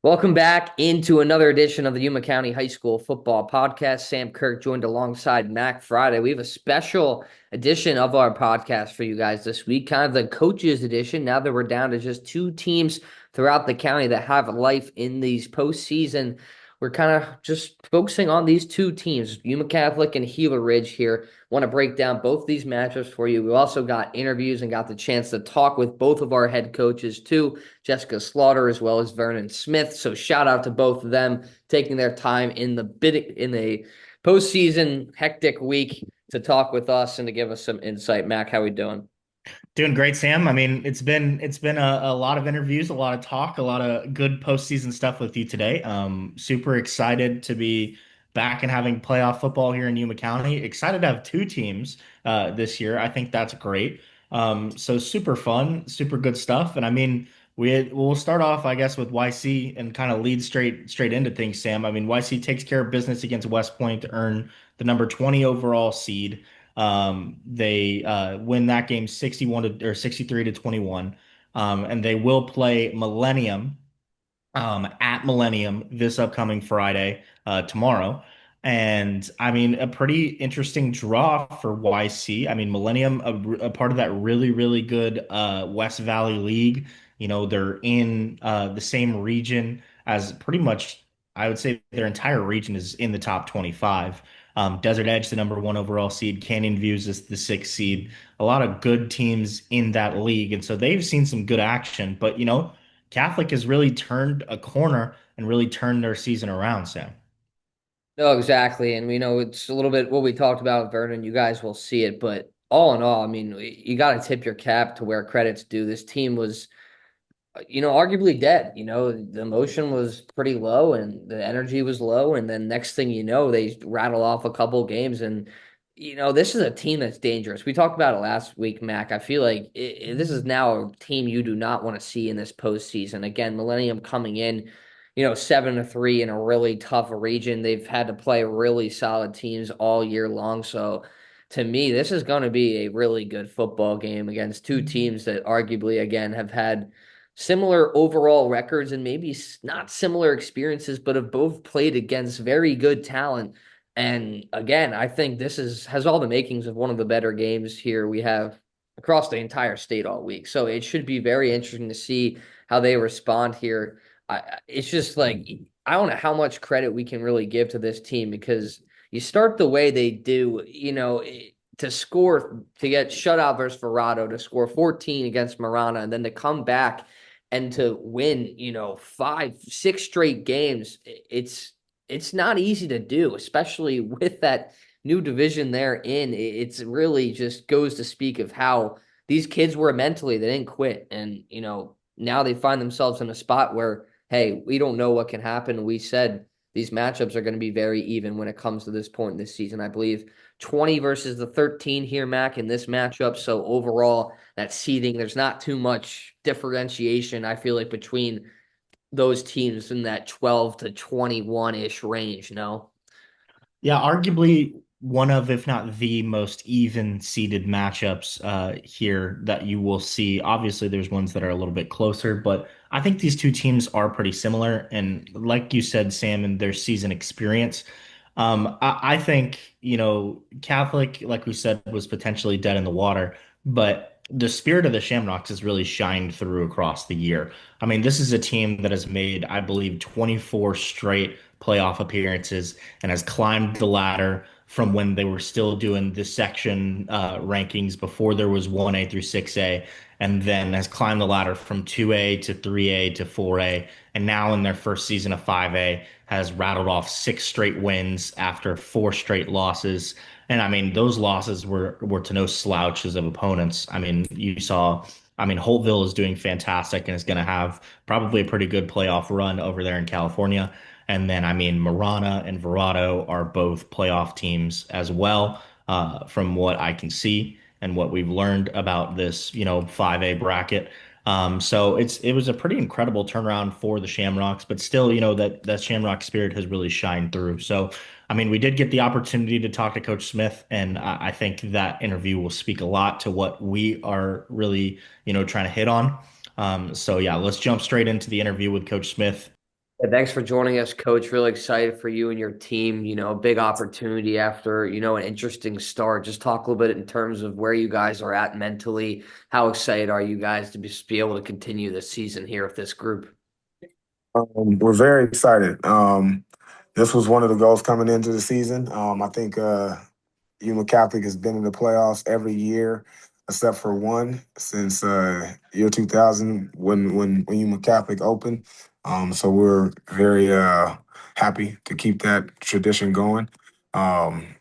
Welcome back into another edition of the Yuma County High School Football Podcast. Sam Kirk joined alongside Mac Friday. We have a special edition of our podcast for you guys this week, kind of the coaches edition. Now that we're down to just two teams throughout the county that have life in these postseason, we're kind of just focusing on these two teams, Yuma Catholic and Gila Ridge here. Want to break down both these matchups for you. We also got interviews and got the chance to talk with both of our head coaches too. Jessica Slaughter as well as Vernon Smith. So shout out to both of them taking their time in the postseason hectic week to talk with us and to give us some insight. Mac, how we doing? Doing great, Sam. I mean, it's been a lot of interviews, a lot of talk, a lot of good postseason stuff with you today. Super excited to be back and having playoff football here in Yuma County. Excited to have two teams this year. I think that's great. So super fun, super good stuff. And I mean, we'll start off, I guess, with YC and kind of lead straight into things, Sam. I mean, YC takes care of business against West Point to earn the number 20 overall seed. They win that game 61 to or 63 to 21. And they will play Millennium at Millennium this upcoming Friday, tomorrow. And I mean, a pretty interesting draw for YC. I mean, Millennium, a part of that really good West Valley League. You know, they're in the same region as pretty much, I would say their entire region is in the top 25. Desert Edge, the number one overall seed, Canyon Views is the sixth seed. A lot of good teams in that league. And so they've seen some good action. But, you know, Catholic has really turned a corner and really turned their season around, Sam. No, exactly. And we know it's a little bit what we talked about with Vernon. You guys will see it. But all in all, I mean, you got to tip your cap to where credit's due. This team was arguably dead. The emotion was pretty low and the energy was low. And then next thing you know, they rattle off a couple games. And, this is a team that's dangerous. We talked about it last week, Mac. I feel like this is now a team you do not want to see in this postseason. Again, Millennium coming in, 7-3 in a really tough region. They've had to play really solid teams all year long. So, to me, this is going to be a really good football game against two teams that arguably, again, have had similar overall records and maybe not similar experiences, but have both played against very good talent. And again, I think this has all the makings of one of the better games here we have across the entire state all week. So it should be very interesting to see how they respond here. It's just like I don't know how much credit we can really give to this team because you start the way they do, to score to get shut out versus Verado, to score 14 against Marana, and then to come back and to win, 5, 6 straight games, it's not easy to do, especially with that new division they're in. It's really just goes to speak of how these kids were mentally. They didn't quit. And, now they find themselves in a spot where, hey, we don't know what can happen. We said these matchups are going to be very even when it comes to this point in this season. I believe 20 versus the 13 here, Mac, in this matchup. So overall, that seeding, there's not too much differentiation, I feel like, between those teams in that 12 to 21-ish range, no? Yeah, arguably one of, if not the most even seeded matchups here that you will see. Obviously, there's ones that are a little bit closer, but I think these two teams are pretty similar. And like you said, Sam, in their season experience, I think, you know, Catholic, like we said, was potentially dead in the water, but the spirit of the Shamrocks has really shined through across the year. I mean, this is a team that has made, I believe, 24 straight playoff appearances and has climbed the ladder from when they were still doing the section rankings before there was 1A through 6A, and then has climbed the ladder from 2A to 3A to 4A, and now in their first season of 5A has rattled off 6 straight wins after 4 straight losses. And I mean, those losses were to no slouches of opponents. I mean, you saw. I mean, Holtville is doing fantastic and is going to have probably a pretty good playoff run over there in California. And then, I mean, Marana and Verado are both playoff teams as well, from what I can see and what we've learned about this, you know, 5A bracket. So it was a pretty incredible turnaround for the Shamrocks, but still, you know, that Shamrock spirit has really shined through. So, I mean, we did get the opportunity to talk to Coach Smith, and I think that interview will speak a lot to what we are really, you know, trying to hit on. So yeah, let's jump straight into the interview with Coach Smith. Yeah, thanks for joining us, Coach. Really excited for you and your team. A big opportunity after, an interesting start. Just talk a little bit in terms of where you guys are at mentally. How excited are you guys to be able to continue this season here with this group? We're very excited. This was one of the goals coming into the season. I think Yuma Catholic has been in the playoffs every year except for one since year 2000 when Yuma Catholic opened. So we're very happy to keep that tradition going.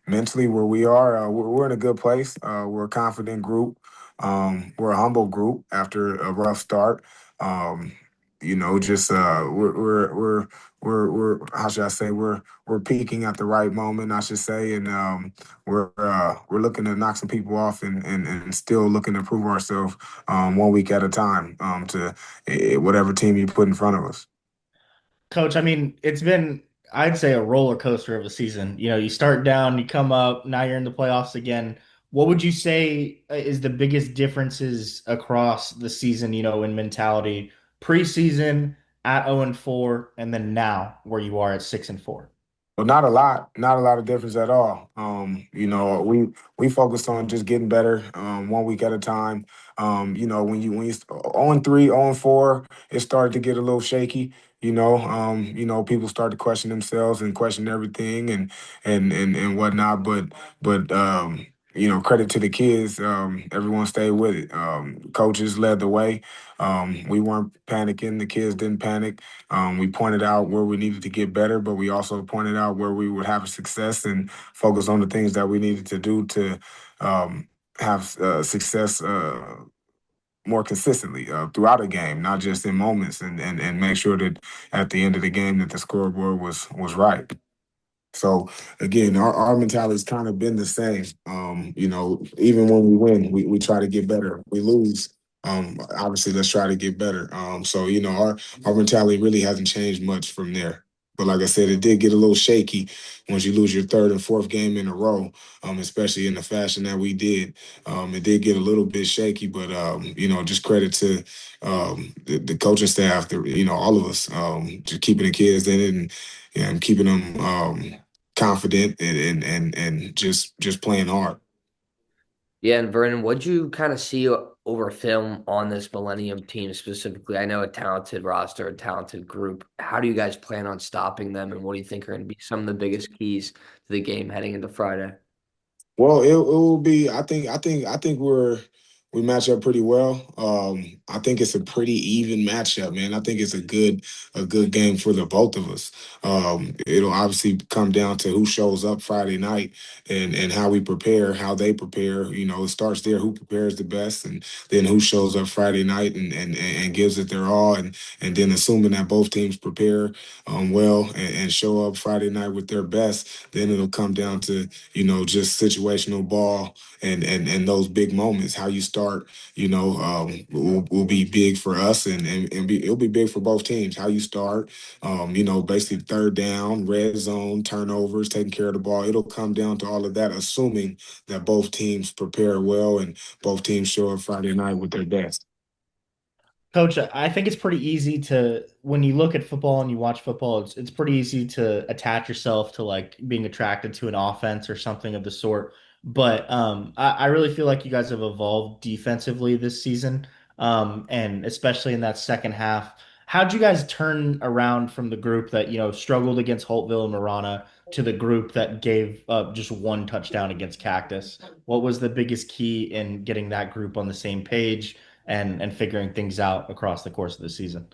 Mentally, where we are, we're in a good place. We're a confident group. We're a humble group after a rough start. Um, just we're how should I say we're peaking at the right moment, I should say, and we're looking to knock some people off and still looking to prove ourselves 1 week at a time to whatever team you put in front of us. Coach, I mean, it's been, I'd say, a roller coaster of a season. You start down, you come up, now you're in the playoffs again. What would you say is the biggest differences across the season, in mentality, preseason at 0 and 4, and then now where you are at 6 and 4? Well, not a lot of difference at all. We focused on just getting better 1 week at a time. When you 0 and 3, 0 and 4, it started to get a little shaky. People start to question themselves and question everything and whatnot. But credit to the kids. Everyone stayed with it. Coaches led the way. We weren't panicking. The kids didn't panic. We pointed out where we needed to get better, but we also pointed out where we would have success and focus on the things that we needed to do to um, have success more consistently throughout a game, not just in moments, and make sure that at the end of the game that the scoreboard was right. So again, our mentality's kind of been the same. Even when we win, we try to get better. We lose. Obviously, let's try to get better. Our mentality really hasn't changed much from there. But like I said, it did get a little shaky once you lose your third and fourth game in a row, especially in the fashion that we did. It did get a little bit shaky, but just credit to the coaching staff, all of us, just keeping the kids in it and keeping them confident and just playing hard. Yeah, and Vernon, what'd you kind of see over film on this Millennium team specifically? I know a talented roster, a talented group. How do you guys plan on stopping them, and what do you think are going to be some of the biggest keys to the game heading into Friday? Well, it will be. I think we match up pretty well. I think it's a pretty even matchup, man. I think it's a good game for the both of us. It'll obviously come down to who shows up Friday night and how we prepare, how they prepare. It starts there. Who prepares the best, and then who shows up Friday night and gives it their all, and then assuming that both teams prepare well and show up Friday night with their best, then it'll come down to just situational ball and those big moments. How you start, will be big for us it'll be big for both teams. How you start, basically third down, red zone, turnovers, taking care of the ball. It'll come down to all of that, assuming that both teams prepare well and both teams show up Friday night with their best. Coach, I think it's pretty easy to, when you look at football and you watch football, it's pretty easy to attach yourself to like being attracted to an offense or something of the sort. But I really feel like you guys have evolved defensively this season, and especially in that second half. How'd you guys turn around from the group that, struggled against Holtville and Marana to the group that gave up just one touchdown against Cactus? What was the biggest key in getting that group on the same page and figuring things out across the course of the season?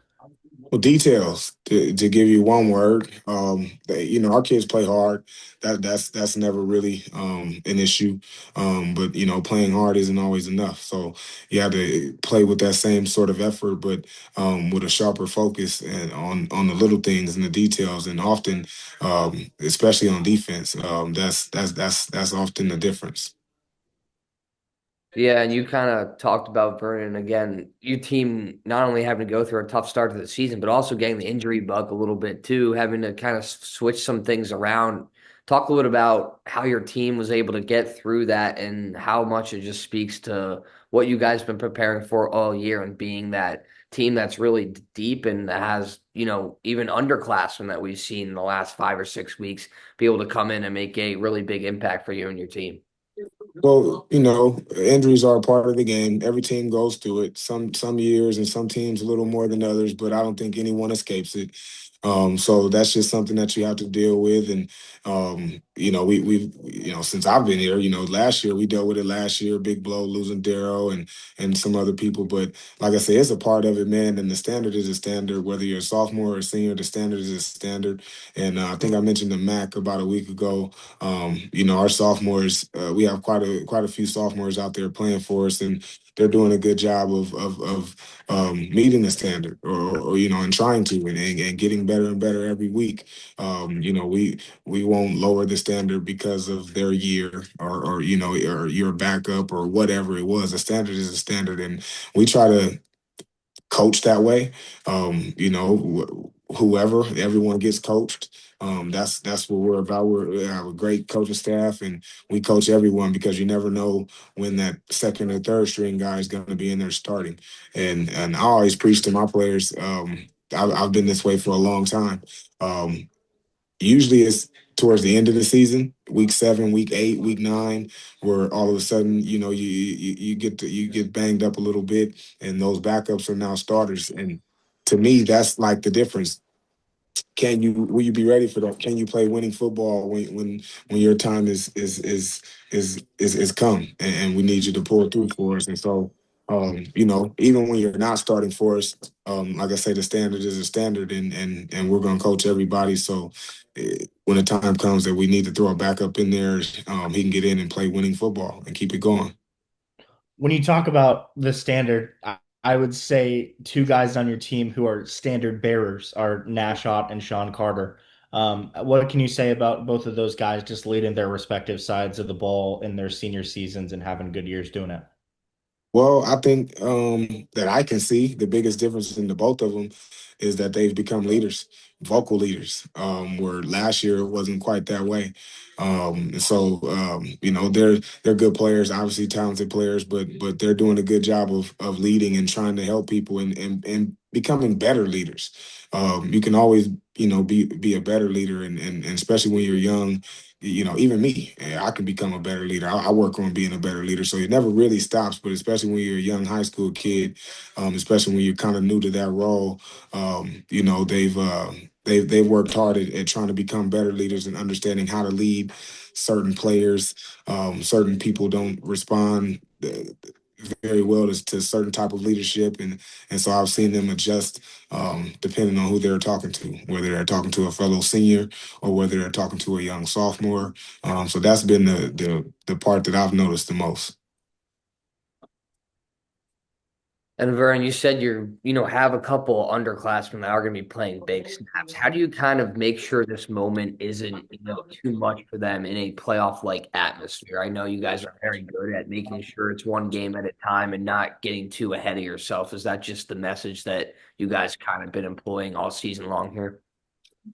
Well, details to give you one word. Our kids play hard. That's never really an issue. But playing hard isn't always enough. So you have to play with that same sort of effort, but with a sharper focus and on the little things and the details. And often, especially on defense, that's often the difference. Yeah, and you kind of talked about Vernon again. Your team not only having to go through a tough start to the season, but also getting the injury bug a little bit too, having to kind of switch some things around. Talk a little bit about how your team was able to get through that and how much it just speaks to what you guys been preparing for all year and being that team that's really deep and that has, even underclassmen that we've seen in the last 5 or 6 weeks be able to come in and make a really big impact for you and your team. Well, injuries are a part of the game. Every team goes through it. Some years and some teams a little more than others, but I don't think anyone escapes it. So that's just something that you have to deal with. And we've since I've been here, last year we dealt with it last year, big blow, losing Darrow and some other people. But like I say, it's a part of it, man. And the standard is a standard, whether you're a sophomore or a senior, the standard is a standard. And I think I mentioned the MAC about a week ago. Our sophomores, we have quite a few sophomores out there playing for us, and they're doing a good job of meeting the standard, or and trying to, and getting better and better every week. We won't lower the standard because of their year, or your backup or whatever it was. The standard is a standard, and we try to coach that way. Whoever, everyone gets coached. That's what we're about. We have a great coaching staff, and we coach everyone because you never know when that second or third string guy is going to be in there starting. And I always preach to my players. I've been this way for a long time. Usually it's towards the end of the season, week 7, week 8, week 9, where all of a sudden, you get banged up a little bit, and those backups are now starters. And to me, that's like the difference. Will you be ready for that? Can you play winning football when your time is come, and we need you to pull through for us? And so, even when you're not starting for us, like I say, the standard is a standard, and we're going to coach everybody. So when the time comes that we need to throw a backup in there, he can get in and play winning football and keep it going. When you talk about the standard, I would say two guys on your team who are standard bearers are Nashot and Sean Carter. What can you say about both of those guys just leading their respective sides of the ball in their senior seasons and having good years doing it? Well, I think that I can see the biggest difference in the both of them is that they've become leaders, vocal leaders, where last year it wasn't quite that way. They're good players, obviously talented players, but they're doing a good job of leading and trying to help people and becoming better leaders. You can always be a better leader, and especially when you're young, even me, I can become a better leader. I work on being a better leader. So it never really stops, but especially when you're a young high school kid, especially when you're kind of new to that role, they've worked hard at trying to become better leaders and understanding how to lead certain players. Certain people don't respond very well to certain type of leadership, and so I've seen them adjust depending on who they're talking to, whether they're talking to a fellow senior or whether they're talking to a young sophomore. So that's been the part that I've noticed the most. And Vern, you said have a couple underclassmen that are going to be playing big snaps. How do you kind of make sure this moment isn't, too much for them in a playoff like atmosphere? I know you guys are very good at making sure it's one game at a time and not getting too ahead of yourself. Is that just the message that you guys kind of been employing all season long here?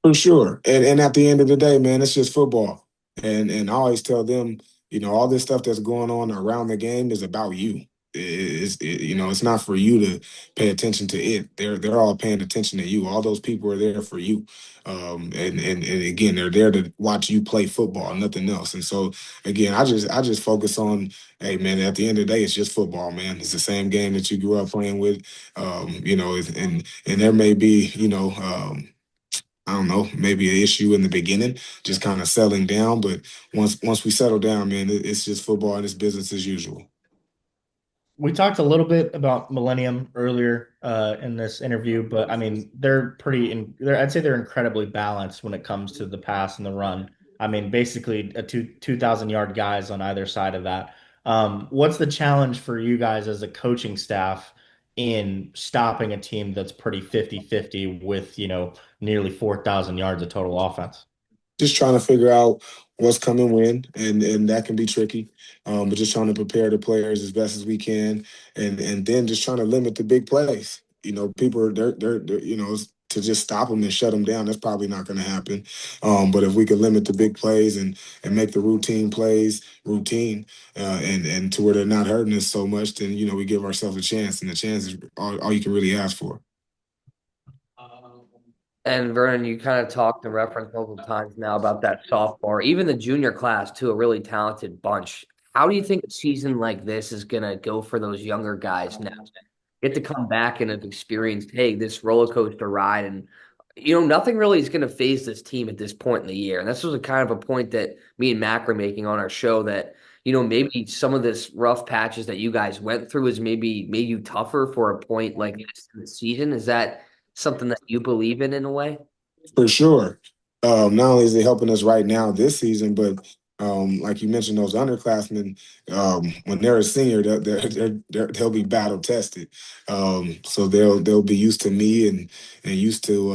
For sure. And at the end of the day, man, it's just football. And I always tell them, all this stuff that's going on around the game is about you. It's not for you to pay attention to it. They're all paying attention to you. All those people are there for you. And again, they're there to watch you play football, nothing else. And so again, I just focus on, hey man, at the end of the day, it's just football, man. It's the same game that you grew up playing with. And there may be, I don't know, maybe an issue in the beginning, just kind of settling down. But once we settle down, man, it's just football and it's business as usual. We talked a little bit about Millennium earlier in this interview, but I mean I'd say they're incredibly balanced when it comes to the pass and the run. I mean, basically a 2,000 yard guys on either side of that. What's the challenge for you guys as a coaching staff in stopping a team that's pretty 50-50 with, nearly 4,000 yards of total offense? Just trying to figure out what's coming when, and that can be tricky. But just trying to prepare the players as best as we can, and then just trying to limit the big plays. People are they're it's to just stop them and shut them down. That's probably not going to happen. But if we could limit the big plays and make the routine plays routine, and to where they're not hurting us so much, then we give ourselves a chance, and the chance is all you can really ask for. And Vernon, you kind of talked and referenced multiple times now about that sophomore, even the junior class too, a really talented bunch. How do you think a season like this is gonna go for those younger guys now? Get to come back and have experienced, hey, this roller coaster ride, and nothing really is gonna phase this team at this point in the year. And this was a kind of a point that me and Mac were making on our show that, maybe some of this rough patches that you guys went through is maybe made you tougher for a point like this in the season. Is that something that you believe in a way? For sure. Not only is it helping us right now this season, but like you mentioned, those underclassmen, when they're a senior, they'll be battle tested. So they'll be used to me and used to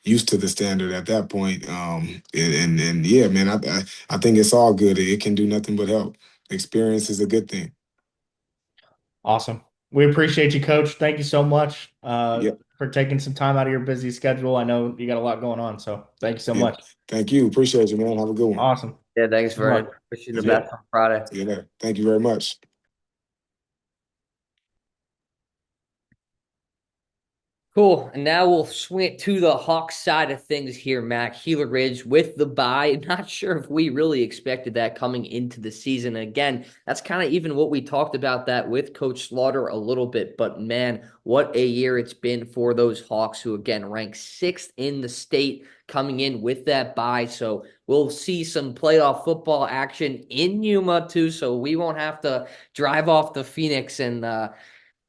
the standard at that point. And yeah, man, I think it's all good. It can do nothing but help. Experience is a good thing. Awesome. We appreciate you, Coach. Thank you so much Yep. for taking some time out of your busy schedule. I know you got a lot going on, so thank you so Yeah. much. Thank you. Appreciate you, man. Have a good one. Awesome. Yeah, thanks, Good Vernon. luck. Wish you the Yes, sir. best on Friday. See you later. Thank you very much. Cool. And now we'll swing it to the Hawks side of things here, Mac. Gila Ridge with the bye. Not sure if we really expected that coming into the season. Again, that's kind of even what we talked about that with Coach Slaughter a little bit. But man, what a year it's been for those Hawks, who again rank sixth in the state coming in with that bye. So we'll see some playoff football action in Yuma too. So we won't have to drive off to Phoenix and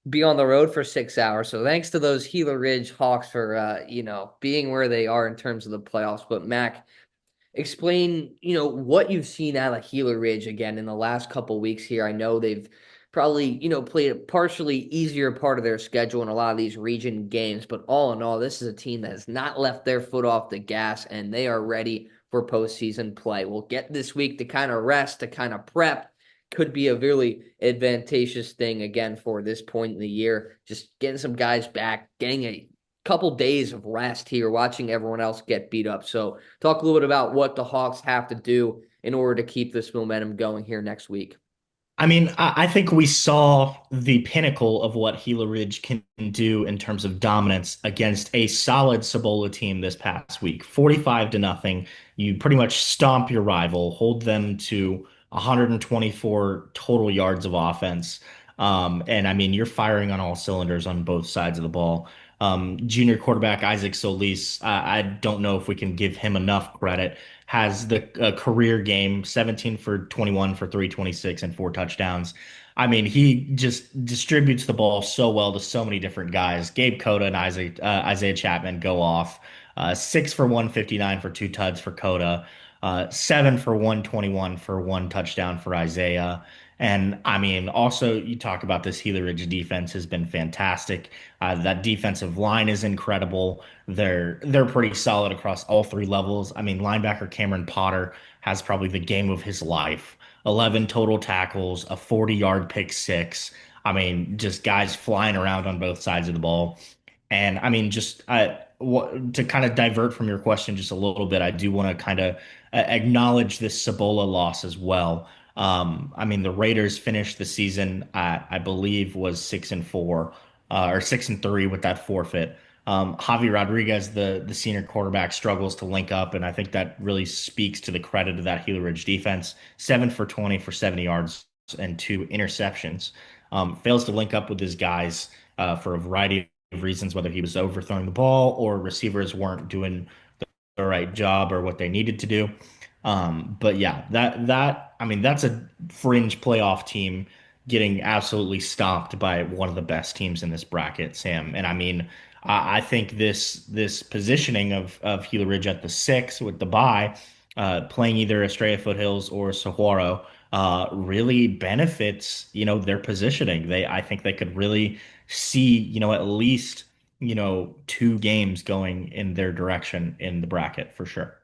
be on the road for 6 hours. So thanks to those Gila Ridge Hawks for being where they are in terms of the playoffs. But Mac, explain what you've seen out of Gila Ridge again in the last couple weeks here. I know they've probably played a partially easier part of their schedule in a lot of these region games, but all in all, this is a team that has not left their foot off the gas, and they are ready for postseason play. We'll get this week to kind of rest, to kind of prep. Could be a really advantageous thing again for this point in the year. Just getting some guys back, getting a couple days of rest here, watching everyone else get beat up. So talk a little bit about what the Hawks have to do in order to keep this momentum going here next week. I mean, I think we saw the pinnacle of what Gila Ridge can do in terms of dominance against a solid Cibola team this past week. 45 to nothing. You pretty much stomp your rival, hold them to 124 total yards of offense. And I mean, you're firing on all cylinders on both sides of the ball. Junior quarterback Isaac Solis, I don't know if we can give him enough credit, has the career game 17 for 21 for 326 and four touchdowns. I mean, he just distributes the ball so well to so many different guys. Gabe Coda and Isaiah Chapman go off. 6 for 159 for two tuds for Coda. 7 for 121 for one touchdown for Isaiah. And I mean, also you talk about this Gila Ridge defense has been fantastic. That defensive line is incredible. They're pretty solid across all three levels. I mean, linebacker Cameron Potter has probably the game of his life. 11 total tackles, a 40-yard pick six. I mean, just guys flying around on both sides of the ball. And I mean, just to kind of divert from your question just a little bit, I do want to kind of acknowledge this Cibola loss as well. I mean, the Raiders finished the season at, I believe, was 6-4 or 6-3 with that forfeit. Javi Rodriguez, the senior quarterback, struggles to link up, and I think that really speaks to the credit of that Gila Ridge defense. 7 for 20 for 70 yards and two interceptions. Fails to link up with his guys for a variety of reasons, whether he was overthrowing the ball or receivers weren't doing the right job or what they needed to do. But yeah, that I mean that's a fringe playoff team getting absolutely stomped by one of the best teams in this bracket, Sam. And I mean, I think this positioning of Gila Ridge at the six with the bye, playing either Estrella Foothills or Saguaro, really benefits their positioning. I think they could really see at least two games going in their direction in the bracket for sure.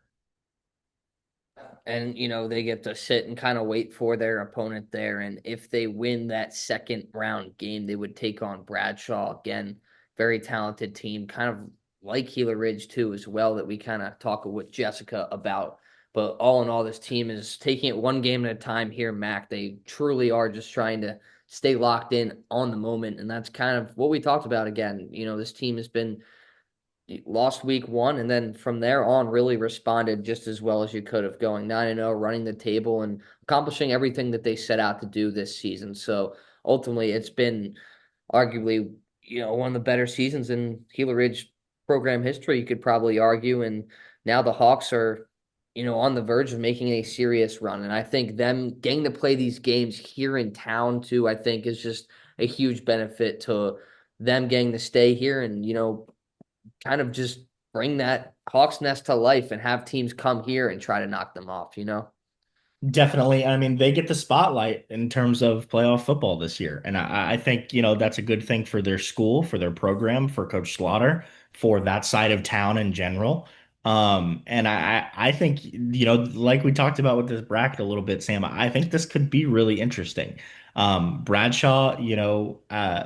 And they get to sit and kind of wait for their opponent there. And if they win that second round game, they would take on Bradshaw again. Very talented team, kind of like Gila Ridge too as well that we kind of talk with Jessica about. But all in all, this team is taking it one game at a time here, Mac. They truly are just trying to stay locked in on the moment. And that's kind of what we talked about again. This team has been lost week one, and then from there on, really responded just as well as you could have, going 9-0, running the table, and accomplishing everything that they set out to do this season. So ultimately, it's been arguably, one of the better seasons in Gila Ridge program history, you could probably argue. And now the Hawks are, on the verge of making a serious run. And I think them getting to play these games here in town too, I think is just a huge benefit to them getting to stay here and, kind of just bring that Hawks nest to life and have teams come here and try to knock them off. Definitely. I mean, they get the spotlight in terms of playoff football this year. And I think, that's a good thing for their school, for their program, for Coach Slaughter, for that side of town in general. And I think, like we talked about with this bracket a little bit, Sam, I think this could be really interesting. Bradshaw,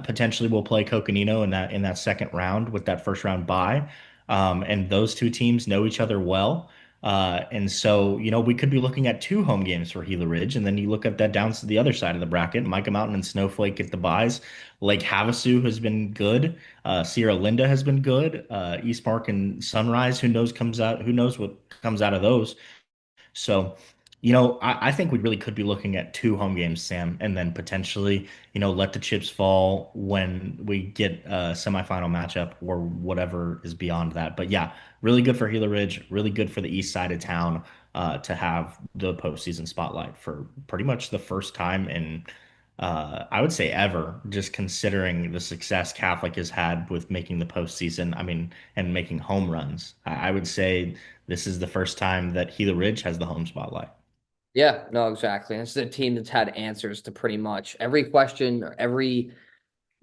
potentially will play Coconino in that second round with that first round bye. And those two teams know each other well. And so, we could be looking at two home games for Gila Ridge, and then you look at that down to the other side of the bracket. Micah Mountain and Snowflake get the buys. Lake Havasu has been good. Sierra Linda has been good. East Park and Sunrise, who knows comes out? Who knows what comes out of those? So, I think we really could be looking at two home games, Sam, and then potentially, let the chips fall when we get a semifinal matchup or whatever is beyond that. But yeah, really good for Gila Ridge, really good for the east side of town to have the postseason spotlight for pretty much the first time in, I would say ever, just considering the success Catholic has had with making the postseason. I mean, and making home runs. I would say this is the first time that Gila Ridge has the home spotlight. Yeah, no, exactly. It's the team that's had answers to pretty much every question or every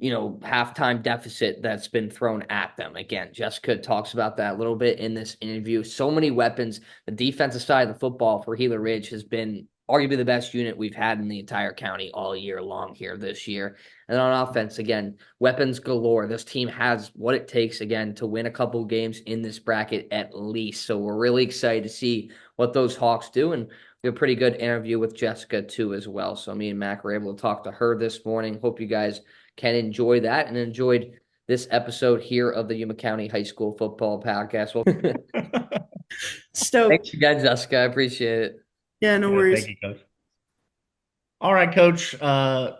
halftime deficit that's been thrown at them. Again, Jessica talks about that a little bit in this interview. So many weapons. The defensive side of the football for Gila Ridge has been arguably the best unit we've had in the entire county all year long here this year. And on offense, again, weapons galore. This team has what it takes, again, to win a couple games in this bracket at least. So we're really excited to see what those Hawks do. And we have a pretty good interview with Jessica, too, as well. So me and Mac were able to talk to her this morning. Hope you guys can enjoy that and enjoyed this episode here of the Yuma County High School Football Podcast. Well, thanks Stoked. again, Jessica. I appreciate it. Yeah, no Yeah, thank worries. you, Coach. All right, Coach.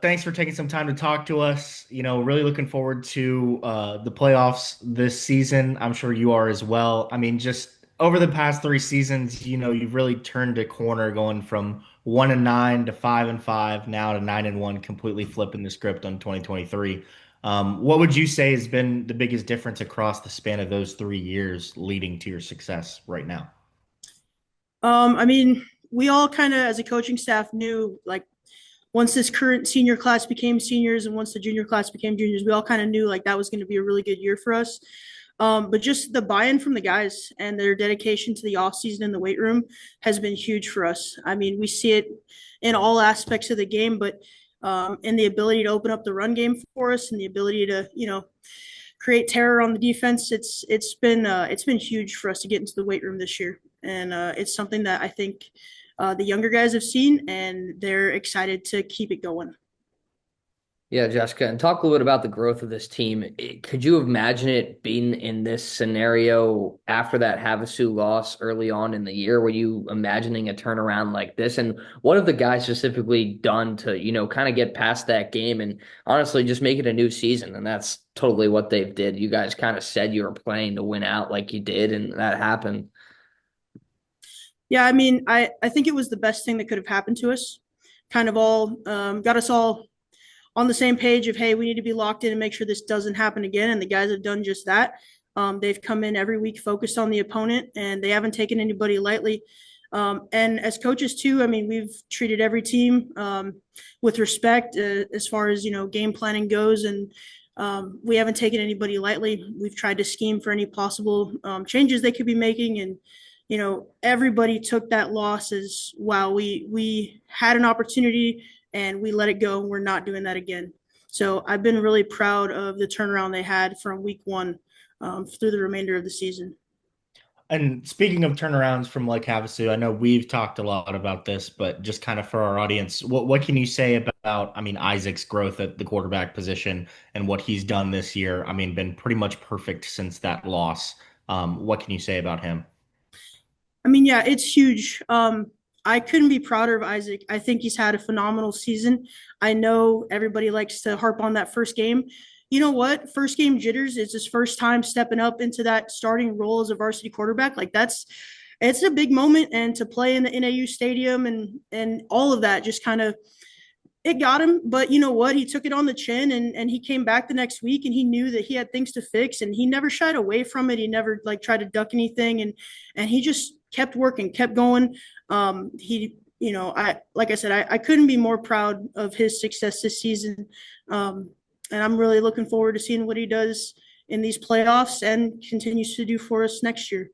Thanks for taking some time to talk to us. Really looking forward to the playoffs this season. I'm sure you are as well. I mean, just over the past three seasons, you've really turned a corner going from 1-9 to 5-5, now to 9-1, completely flipping the script on 2023. What would you say has been the biggest difference across the span of those 3 years leading to your success right now? I mean, we all kind of, as a coaching staff, knew like once this current senior class became seniors and once the junior class became juniors, we all kind of knew like that was going to be a really good year for us. But just the buy-in from the guys and their dedication to the off season in the weight room has been huge for us. I mean, we see it in all aspects of the game, but in the ability to open up the run game for us and the ability to, create terror on the defense. It's been huge for us to get into the weight room this year, and it's something that I think the younger guys have seen, and they're excited to keep it going. Yeah, Jessica, and talk a little bit about the growth of this team. Could you imagine it being in this scenario after that Havasu loss early on in the year? Were you imagining a turnaround like this? And what have the guys specifically done to, kind of get past that game and honestly just make it a new season? And that's totally what they've did. You guys kind of said you were playing to win out like you did, and that happened. Yeah, I mean, I think it was the best thing that could have happened to us. Kind of all got us all on the same page of, hey, we need to be locked in and make sure this doesn't happen again. And the guys have done just that. They've come in every week focused on the opponent, and they haven't taken anybody lightly. And as coaches too, I mean, we've treated every team with respect as far as game planning goes, and we haven't taken anybody lightly. We've tried to scheme for any possible changes they could be making, and everybody took that loss as wow. We had an opportunity and we let it go, and we're not doing that again. So I've been really proud of the turnaround they had from week one through the remainder of the season. And speaking of turnarounds from Lake Havasu, I know we've talked a lot about this, but just kind of for our audience, what can you say about, I mean, Isaac's growth at the quarterback position and what he's done this year? I mean, been pretty much perfect since that loss. What can you say about him? I mean, yeah, it's huge. I couldn't be prouder of Isaac. I think he's had a phenomenal season. I know everybody likes to harp on that first game. You know what? First game jitters is his first time stepping up into that starting role as a varsity quarterback. Like that's it's a big moment, and to play in the NAU stadium and all of that just kind of it got him. But you know what? He took it on the chin, and he came back the next week, and he knew that he had things to fix, and he never shied away from it. He never like tried to duck anything, and he just kept working, kept going. He you know, I like I said, I couldn't be more proud of his success this season. And I'm really looking forward to seeing what he does in these playoffs and continues to do for us next year.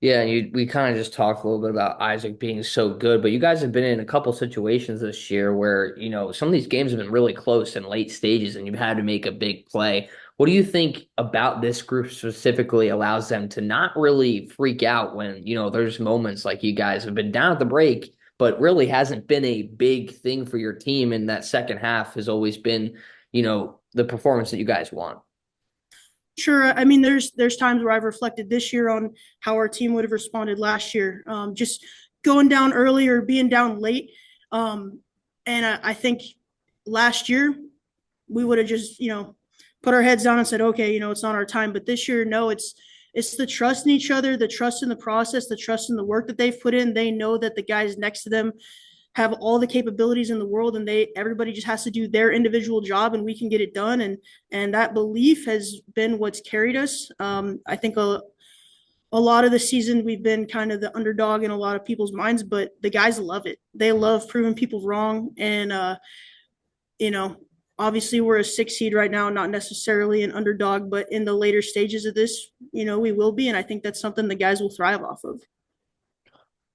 Yeah, we kind of just talked a little bit about Isaac being so good, but you guys have been in a couple situations this year where, some of these games have been really close in late stages and you've had to make a big play. What do you think about this group specifically allows them to not really freak out when, there's moments like you guys have been down at the break, but really hasn't been a big thing for your team, and that second half has always been, the performance that you guys want? Sure. I mean, there's times where I've reflected this year on how our team would have responded last year. Just going down early or being down late. Um, and I think last year we would have just put our heads down and said, okay, it's not our time. But this year, no, it's the trust in each other, the trust in the process, the trust in the work that they've put in. They know that the guys next to them have all the capabilities in the world, and everybody just has to do their individual job and we can get it done. And that belief has been what's carried us. I think a lot of the season we've been kind of the underdog in a lot of people's minds, but the guys love it. They love proving people wrong. And you know obviously we're a 6 seed right now, not necessarily an underdog, but in the later stages of this, we will be. And I think that's something the guys will thrive off of.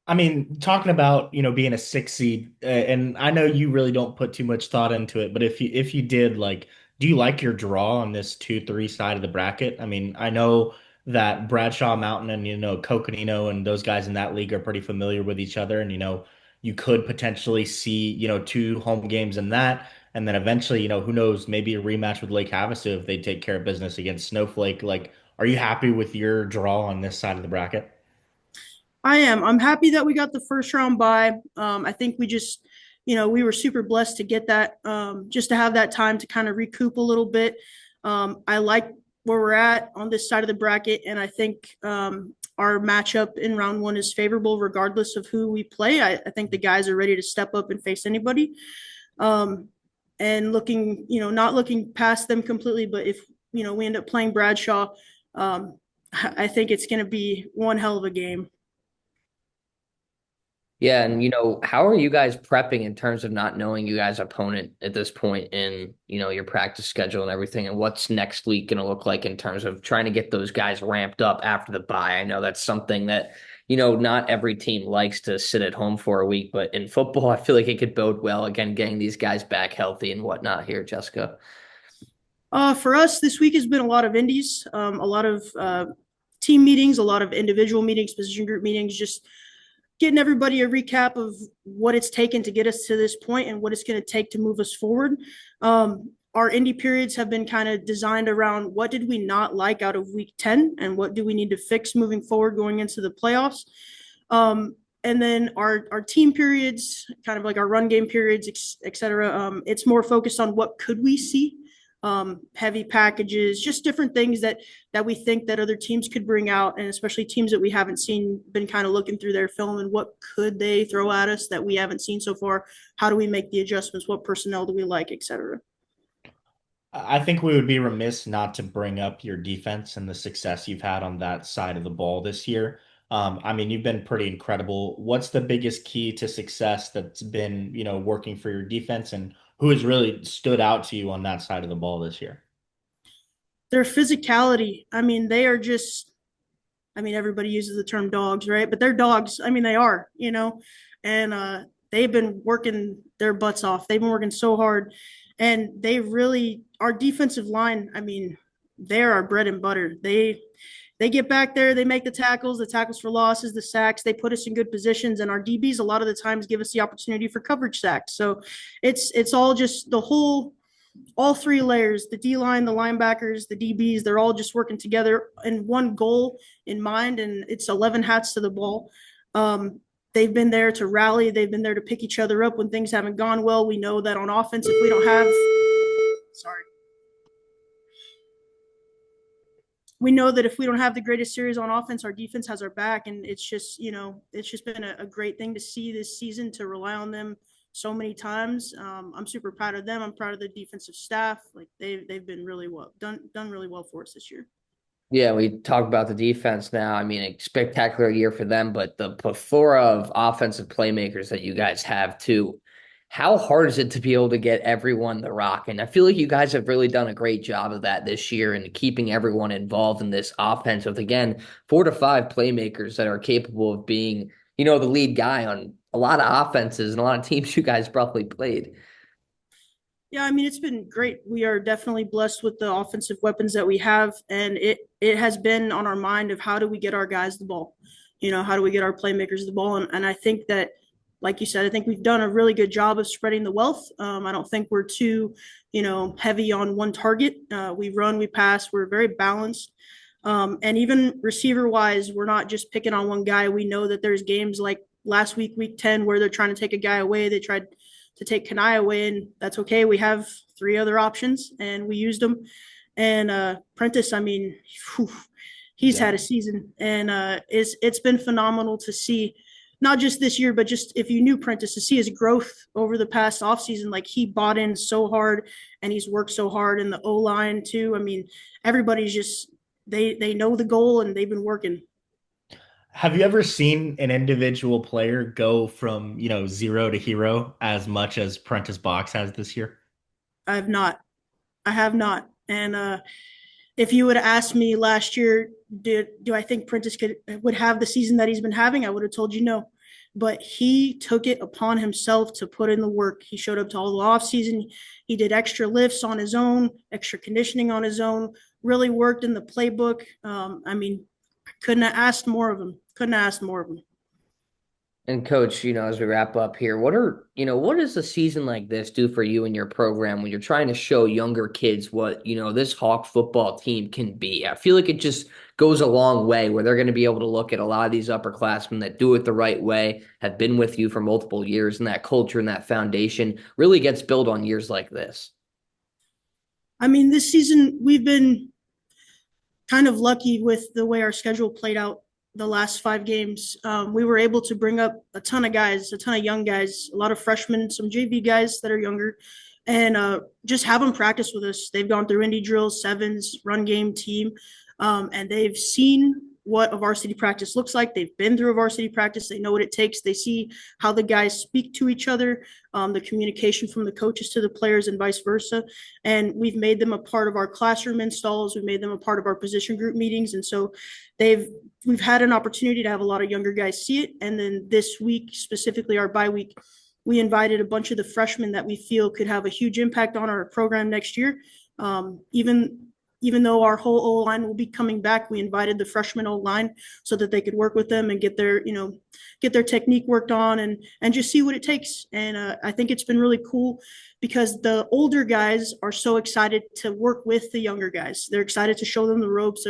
I mean, talking about, being a 6 seed, and I know you really don't put too much thought into it, but if you did, like, do you like your draw on this 2-3 side of the bracket? I mean, I know that Bradshaw Mountain and, Coconino and those guys in that league are pretty familiar with each other, and, you could potentially see, two home games in that, and then eventually, who knows, maybe a rematch with Lake Havasu if they take care of business against Snowflake. Like, are you happy with your draw on this side of the bracket? I am. I'm happy that we got the first round bye. I think we just, we were super blessed to get that, just to have that time to kind of recoup a little bit. I like where we're at on this side of the bracket, and I think our matchup in round one is favorable regardless of who we play. I think the guys are ready to step up and face anybody. Um, and looking, not looking past them completely, but if, we end up playing Bradshaw, I think it's going to be one hell of a game. Yeah, and how are you guys prepping in terms of not knowing you guys' opponent at this point in, your practice schedule and everything, and what's next week going to look like in terms of trying to get those guys ramped up after the bye? I know that's something that, not every team likes to sit at home for a week, but in football, I feel like it could bode well, again, getting these guys back healthy and whatnot here, Jessica. For us, this week has been a lot of indies, a lot of team meetings, a lot of individual meetings, position group meetings, just getting everybody a recap of what it's taken to get us to this point and what it's going to take to move us forward. Our indie periods have been kind of designed around what did we not like out of week 10 and what do we need to fix moving forward going into the playoffs. And then our team periods, kind of like our run game periods, et cetera, it's more focused on what could we see, heavy packages, just different things that we think that other teams could bring out, and especially teams that we haven't seen, been kind of looking through their film and what could they throw at us that we haven't seen so far. How do we make the adjustments? What personnel do we like, etc. I think we would be remiss not to bring up your defense and the success you've had on that side of the ball this year. I mean, you've been pretty incredible. What's the biggest key to success that's been, working for your defense, and who has really stood out to you on that side of the ball this year? Their physicality. I mean, they are just. I mean, everybody uses the term dogs, right? But they're dogs. I mean, they are, and they've been working their butts off. They've been working so hard, and they really our defensive line. I mean, they're our bread and butter. They get back there, they make the tackles for losses, the sacks, they put us in good positions, and our DBs a lot of the times give us the opportunity for coverage sacks. So it's all just the whole all three layers, the D line, the linebackers, the DBs, they're all just working together in one goal in mind, and it's 11 hats to the ball. They've been there to rally, they've been there to pick each other up when things haven't gone well. We know that on offense, if we don't have, sorry, we know that if we don't have the greatest series on offense, our defense has our back. And it's just, it's just been a great thing to see this season, to rely on them so many times. I'm super proud of them. I'm proud of the defensive staff. Like they've been really well done really well for us this year. Yeah, we talk about the defense now. I mean, a spectacular year for them, but the plethora of offensive playmakers that you guys have too. How hard is it to be able to get everyone the rock? And I feel like you guys have really done a great job of that this year and keeping everyone involved in this offense with, again, 4 to 5 playmakers that are capable of being, the lead guy on a lot of offenses and a lot of teams you guys probably played. Yeah, I mean, it's been great. We are definitely blessed with the offensive weapons that we have, and it has been on our mind of how do we get our guys the ball? How do we get our playmakers the ball? And I think that, like you said, I think we've done a really good job of spreading the wealth. I don't think we're too, heavy on one target. We run, we pass, we're very balanced. And even receiver wise, we're not just picking on one guy. We know that there's games like last week, week 10, where they're trying to take a guy away. They tried to take Kanai away, and that's okay. We have 3 other options, and we used them. And Prentice, I mean, he's had a season, and it's been phenomenal to see, not just this year, but just if you knew Prentice, to see his growth over the past offseason. Like, he bought in so hard, and he's worked so hard in the O-line too. I mean, everybody's just they know the goal, and they've been working. Have you ever seen an individual player go from, 0 to hero as much as Prentice Box has this year? I have not. I have not. And if you would have asked me last year, do I think Prentice would have the season that he's been having, I would have told you no. But he took it upon himself to put in the work. He showed up to all the off season. He did extra lifts on his own, extra conditioning on his own. Really worked in the playbook. I mean, I couldn't have asked more of him. Couldn't have asked more of him. And coach, as we wrap up here, what does a season like this do for you and your program when you're trying to show younger kids what, this Hawk football team can be? I feel like it just goes a long way where they're going to be able to look at a lot of these upperclassmen that do it the right way, have been with you for multiple years, and that culture and that foundation really gets built on years like this. I mean, this season we've been kind of lucky with the way our schedule played out the last 5 games. We were able to bring up a ton of guys, a ton of young guys, a lot of freshmen, some JV guys that are younger, and just have them practice with us. They've gone through indie drills, sevens, run game, team, and they've seen what a varsity practice looks like. They've been through a varsity practice. They know what it takes. They see how the guys speak to each other, the communication from the coaches to the players and vice versa. And we've made them a part of our classroom installs. We've made them a part of our position group meetings. And so we've had an opportunity to have a lot of younger guys see it. And then this week, specifically our bye week, we invited a bunch of the freshmen that we feel could have a huge impact on our program next year. Even though our whole O-line will be coming back, we invited the freshman O-line so that they could work with them and get their technique worked on and just see what it takes. And I think it's been really cool because the older guys are so excited to work with the younger guys. They're excited to show them the ropes.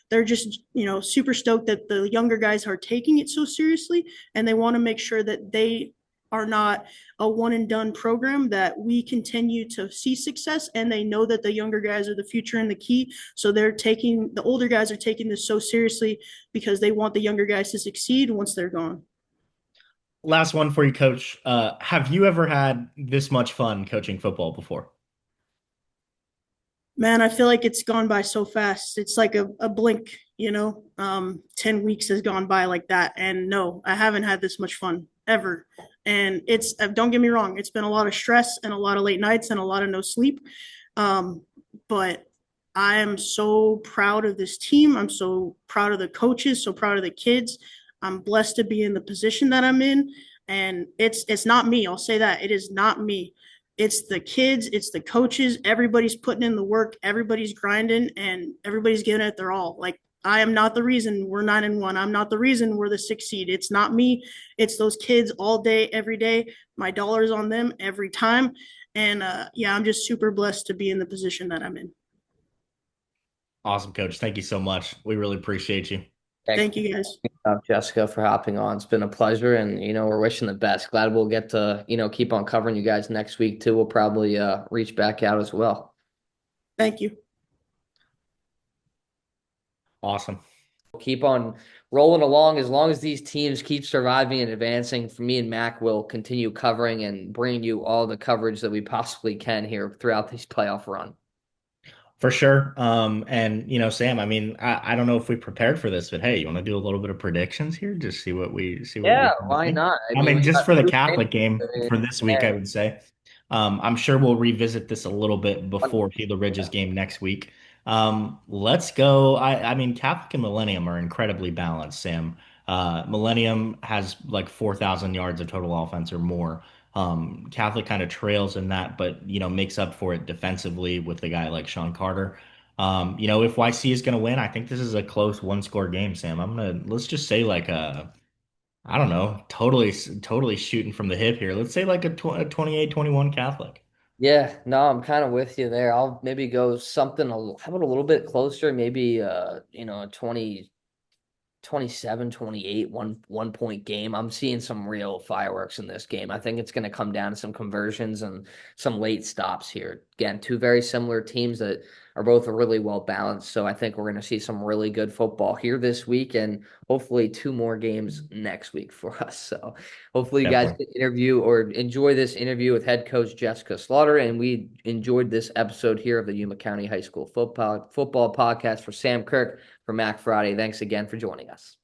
They're just, super stoked that the younger guys are taking it so seriously, and they want to make sure that they are not a one and done program, that we continue to see success, and they know that the younger guys are the future and the key. So the older guys are taking this so seriously because they want the younger guys to succeed once they're gone. Last one for you, Coach. Have you ever had this much fun coaching football before? Man, I feel like it's gone by so fast. It's like a blink, 10 weeks has gone by like that. And no, I haven't had this much fun ever. And don't get me wrong, it's been a lot of stress and a lot of late nights and a lot of no sleep. But I am so proud of this team. I'm so proud of the coaches, so proud of the kids. I'm blessed to be in the position that I'm in. And it's not me. I'll say that. It is not me. It's the kids, it's the coaches, everybody's putting in the work, everybody's grinding, and everybody's giving it their all. Like, I am not the reason we're 9-1. I'm not the reason we're the 6th seed. It's not me. It's those kids all day, every day. My dollar's on them every time. And yeah, I'm just super blessed to be in the position that I'm in. Awesome, coach. Thank you so much. We really appreciate you. Thank Thank you guys. you, Jessica, for hopping on. It's been a pleasure, and we're wishing the best. Glad we'll get to keep on covering you guys next week too. We'll probably reach back out as well. Thank you. Awesome. We'll keep on rolling along as long as these teams keep surviving and advancing. For me and Mac, will continue covering and bringing you all the coverage that we possibly can here throughout this playoff run. For sure. And Sam, I mean, I don't know if we prepared for this, but hey, you want to do a little bit of predictions here? Just see what we Yeah, can why think. not? I I mean, mean, we just got for the two games. Catholic game for this week, I would say. I'm sure we'll revisit this a little bit before Gila Ridge's game next week. Let's go. I mean, Catholic and Millennium are incredibly balanced, Sam. Millennium has like 4,000 yards of total offense or more. Catholic kind of trails in that, but makes up for it defensively with a guy like Sean Carter. If YC is going to win, I think this is a close one-score game, Sam. Let's just say like I don't know, totally shooting from the hip here. Let's say like a 28-21 Catholic. Yeah, no, I'm kind of with you there. I'll maybe go something how about a little bit closer, maybe 20 27, 28, one point game. I'm seeing some real fireworks in this game. I think it's going to come down to some conversions and some late stops here. Again, two very similar teams that are both really well balanced. So I think we're going to see some really good football here this week and hopefully two more games next week for us. So hopefully you guys Definitely. can interview or enjoy this interview with head coach Jessica Slaughter. And we enjoyed this episode here of the Yuma County High School football podcast for Sam Kirk for Mac Friday. Thanks again for joining us.